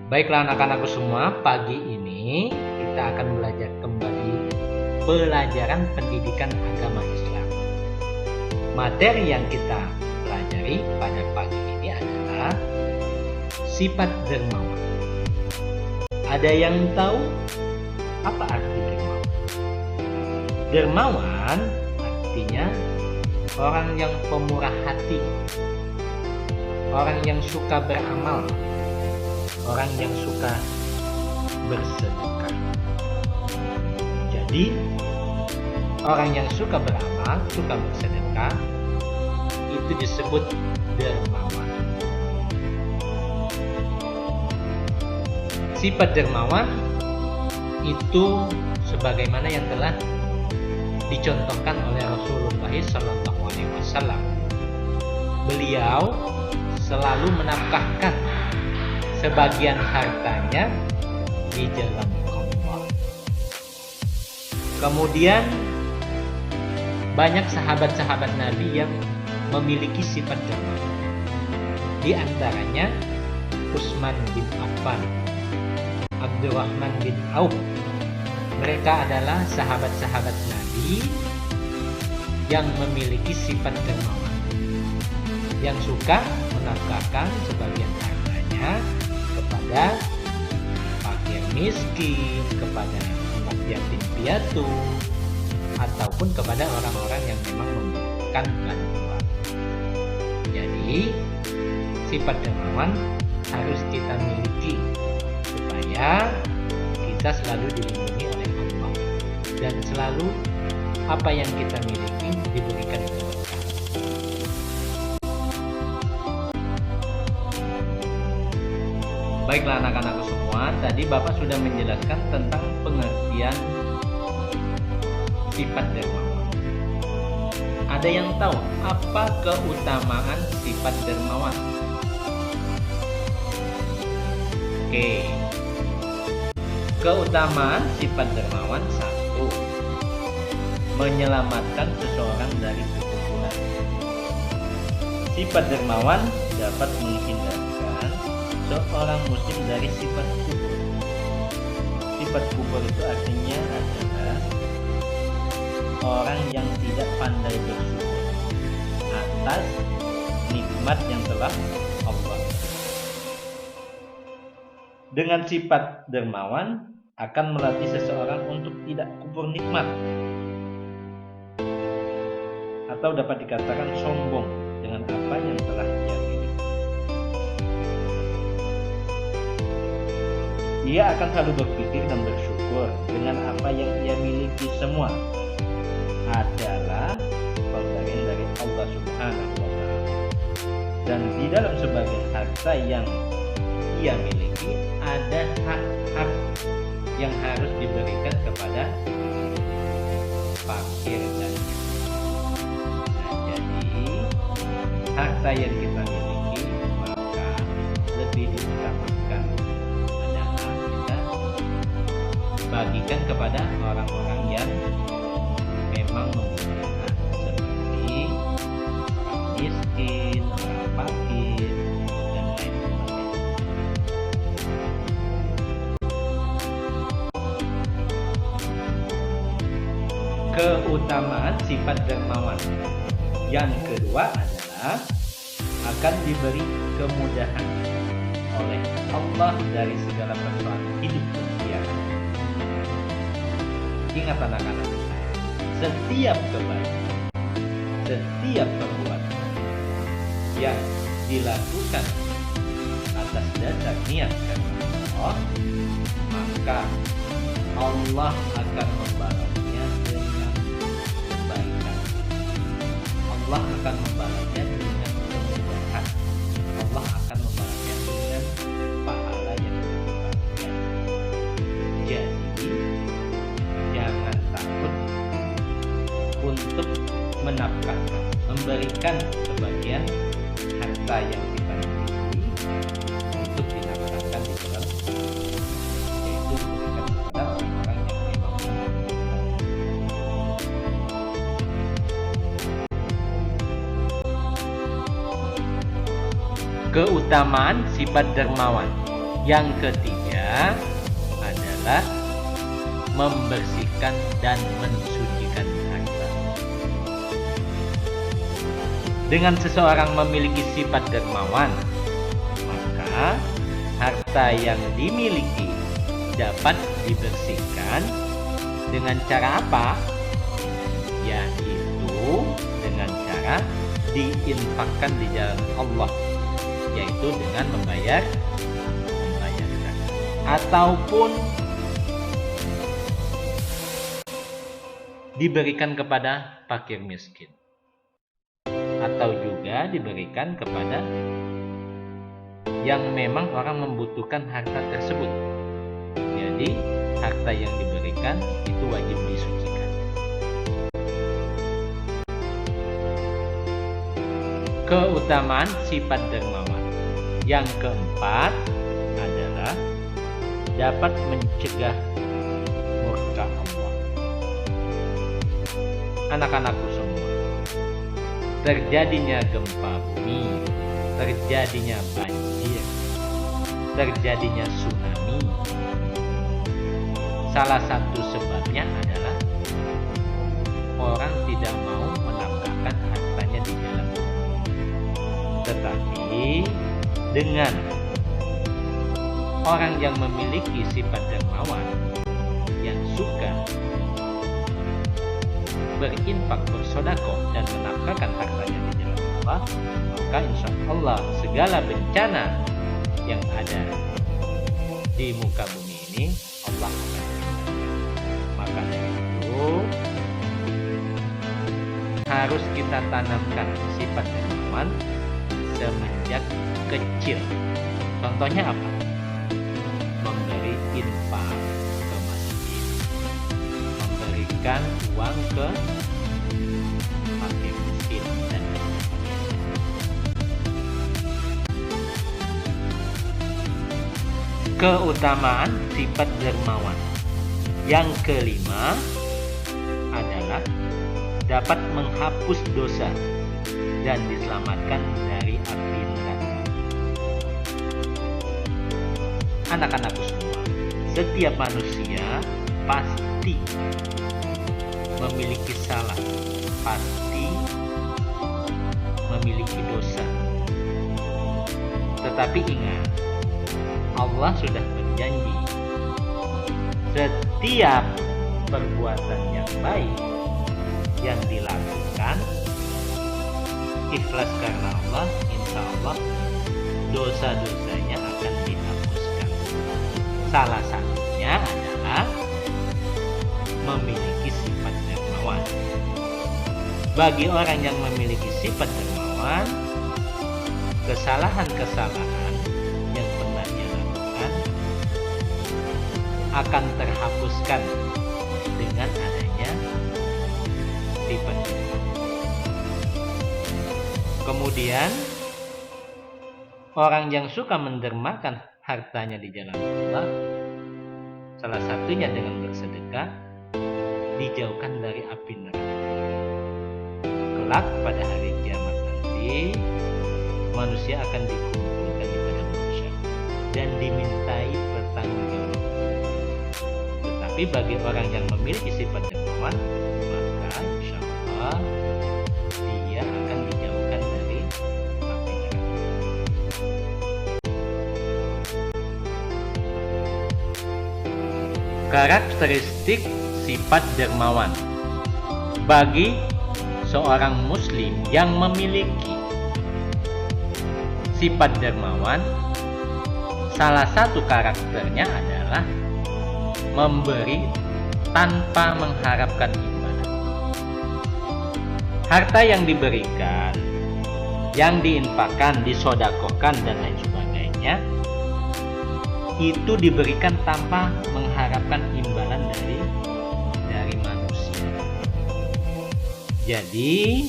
Baiklah anak-anakku semua, pagi ini kita akan belajar kembali pelajaran pendidikan agama Islam. Materi yang kita pelajari pada pagi ini adalah sifat dermawan. Ada yang tahu apa arti dermawan? Dermawan artinya orang yang pemurah hati, orang yang suka beramal, orang yang suka bersedekah. Jadi orang yang suka beramal, suka bersedekah, itu disebut dermawan. Sifat dermawan itu sebagaimana yang telah dicontohkan oleh Rasulullah SAW. Beliau selalu menafkahkan sebagian hartanya di jalan Allah. Kemudian banyak sahabat-sahabat Nabi yang memiliki sifat dermawan. Di antaranya Utsman bin Affan, Abdurrahman bin Auf. Mereka adalah sahabat-sahabat Nabi yang memiliki sifat dermawan, yang suka menafkahkan sebagian hartanya kepada fakir miskin, kepada anak yatim piatu, ataupun kepada orang-orang yang memang membutuhkan bantuan. Jadi sifat dermawan harus kita miliki supaya kita selalu dilindungi oleh Allah dan selalu apa yang kita miliki diberikan keberkahan. Baiklah anak-anakku semua, tadi Bapak sudah menjelaskan tentang pengertian sifat dermawan. Ada yang tahu apa keutamaan sifat dermawan? Oke. Keutamaan sifat dermawan: 1. Menyelamatkan seseorang dari kekufuran. Sifat dermawan dapat menghindarkan seorang muslim dari sifat kufur. Sifat kufur itu artinya adalah orang yang tidak pandai bersyukur atas nikmat yang telah Allah. Dengan sifat dermawan akan melatih seseorang untuk tidak kufur nikmat, atau dapat dikatakan sombong dengan apa yang telah dia miliki. Ia akan selalu berpikir dan bersyukur dengan apa yang ia miliki semua adalah pemberian dari Allah Subhanahu wa Ta'ala. Dan di dalam sebagian harta yang ia miliki ada hak-hak yang harus diberikan kepada fakir dan miskin. Nah, jadi harta yang kita miliki maka lebih diutamakan adalah kita bagikan kepada orang-orang yang memang membutuhkan, seperti orang miskin, orang fakir, dan lain sebagainya. Keutamaan sifat dermawan yang kedua adalah akan diberi kemudahan oleh Allah dari segala persoalan hidup dunia. Ingat anak-anak, setiap kebaikan, setiap perbuatan yang dilakukan atas dasar niat karena Allah, maka Allah akan membalasnya dengan kebaikan. Allah akan membalasnya dengan kemudahan. Allah akan membalasnya dengan pahala yang berlipat. Jadi jangan takut untuk menafkahkan, memberikan sebagian harta yang kita miliki untuk dinafkahkan di dalam, yaitu diberikan kepada orang-orang yang memang membutuhkan. Keutamaan sifat dermawan Yang ketiga adalah membersihkan dan mensucikan harta. Dengan seseorang memiliki sifat dermawan, maka harta yang dimiliki dapat dibersihkan dengan cara apa? Yaitu dengan cara diinfakkan di jalan Allah, yaitu dengan membayar zakat, ataupun diberikan kepada fakir miskin, atau juga diberikan kepada yang memang orang membutuhkan harta tersebut. Jadi harta yang diberikan itu wajib disucikan. Keutamaan sifat dermawan. Yang keempat adalah dapat mencegah murka Allah. Anak-anakku semua, terjadinya gempa bumi, terjadinya banjir, terjadinya tsunami, salah satu sebabnya adalah orang tidak mau menafkahkan hartanya di jalan Allah. Tetapi dengan orang yang memiliki sifat dermawan, yang suka berinfak, bersedekah dan menafkahkan hartanya di jalan Allah, maka insya Allah segala bencana yang ada di muka bumi ini Allah akan lindungi. Maka dari itu harus kita tanamkan sifat dermawan semenjak kecil. Contohnya apa? Memberi infak ke masjid, memberikan uang ke fakir miskin dan sebagainya. Keutamaan sifat dermawan. Yang kelima adalah dapat menghapus dosa dan diselamatkan dari api neraka. Anak-anakku semua, setiap manusia pasti memiliki salah, pasti memiliki dosa. Tetapi ingat, Allah sudah berjanji, setiap perbuatan yang baik yang dilakukan ikhlas karena Allah, insya Allah dosa-dosanya akan dihapuskan. Salah satunya adalah memiliki sifat dermawan. Bagi orang yang memiliki sifat dermawan, kesalahan-kesalahan yang pernah dia lakukan akan terhapuskan dengan adanya sifat dermawan. Kemudian orang yang suka mendermakan hartanya di jalan Allah, salah satunya dengan bersedekah, dijauhkan dari api neraka. Kelak pada hari kiamat nanti, manusia akan dikumpulkan di padang mahsyar dan dimintai pertanggungjawaban. Tetapi bagi orang yang memiliki sifat dermawan, maka insya Allah dia akan dijauhkan dari api neraka. Karakteristik sifat dermawan. Bagi seorang muslim yang memiliki sifat dermawan, salah satu karakternya adalah memberi tanpa mengharapkan imbalan. Harta yang diberikan, yang diinfakkan, disodakohkan dan lain sebagainya, itu diberikan tanpa mengharapkan imbalan dari manusia. Jadi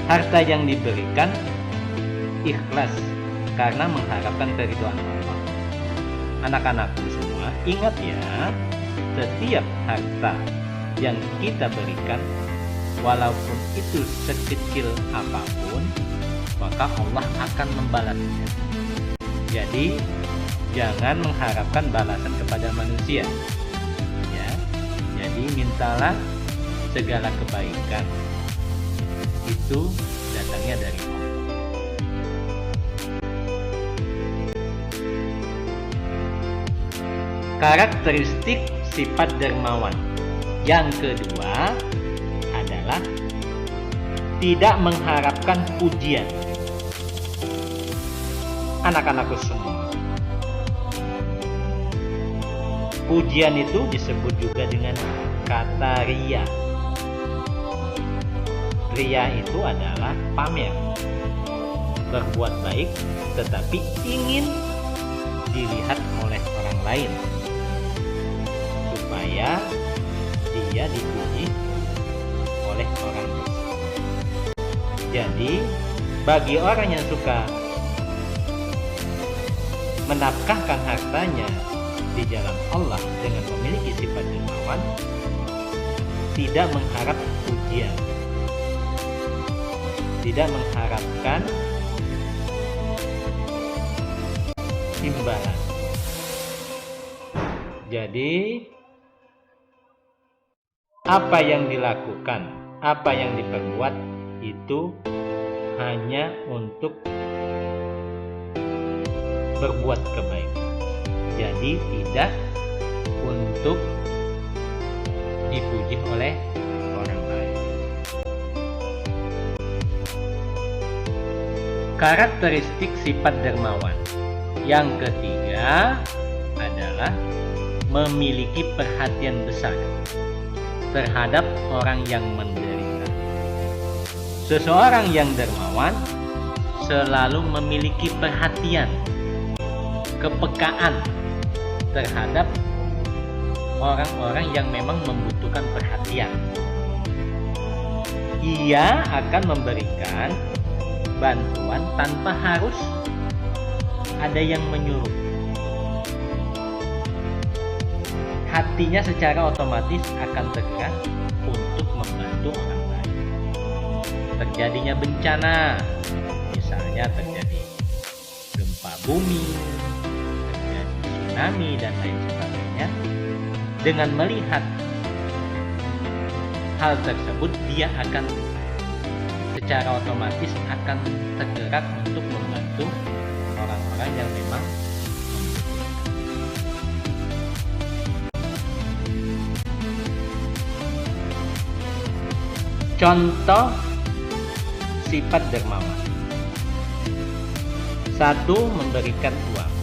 harta yang diberikan ikhlas karena mengharapkan keridhaan Allah. Anak-anakku semua, ingat ya, setiap harta yang kita berikan, walaupun itu sekecil apapun, maka Allah akan membalasnya. Jadi jangan mengharapkan balasan kepada manusia. Ya. Jadi mintalah segala kebaikan. Itu datangnya dari Allah. Karakteristik sifat dermawan yang kedua adalah tidak mengharapkan pujian. Anak-anakku semua, pujian itu disebut juga dengan kata riya. Riya itu adalah pamer, berbuat baik tetapi ingin dilihat oleh orang lain supaya dia dipuji oleh orang tersebut. Jadi bagi orang yang suka menafkahkan hartanya di jalan Allah dengan memiliki sifat dermawan, tidak mengharap pujian, tidak mengharapkan imbalan. Jadi apa yang dilakukan, apa yang diperbuat itu hanya untuk berbuat kebaikan. Jadi tidak untuk dipuji oleh orang lain. Karakteristik sifat dermawan yang ketiga adalah memiliki perhatian besar terhadap orang yang menderita. Seseorang yang dermawan selalu memiliki perhatian, kepekaan terhadap orang-orang yang memang membutuhkan perhatian. Ia akan memberikan bantuan tanpa harus ada yang menyuruh. Hatinya secara otomatis akan tergerak untuk membantu orang lain. Terjadinya bencana, misalnya terjadi gempa bumi, tsunami dan lain sebagainya, dengan melihat hal tersebut dia akan secara otomatis akan tergerak untuk membantu orang-orang yang memang membutuhkan. Contoh sifat dermawan. 1. Memberikan uang.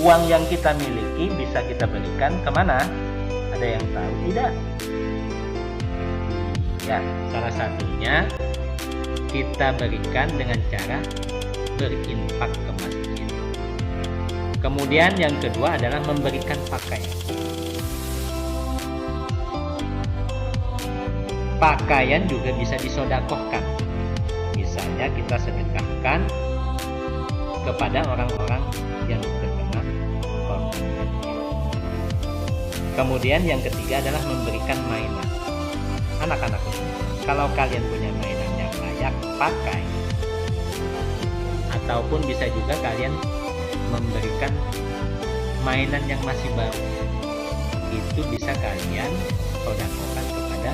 Uang yang kita miliki bisa kita berikan kemana? Ada yang tahu tidak? Ya, salah satunya kita berikan dengan cara berinfak ke masjid. Kemudian yang kedua adalah memberikan pakaian. Pakaian juga bisa disodakohkan. Misalnya kita sedekahkan kepada orang-orang yang terkena korban banjir. Kemudian yang ketiga adalah memberikan mainan. Anak-anakku semua, kalau kalian punya mainan yang layak pakai, ataupun bisa juga kalian memberikan mainan yang masih baru, itu bisa kalian sodakohkan kepada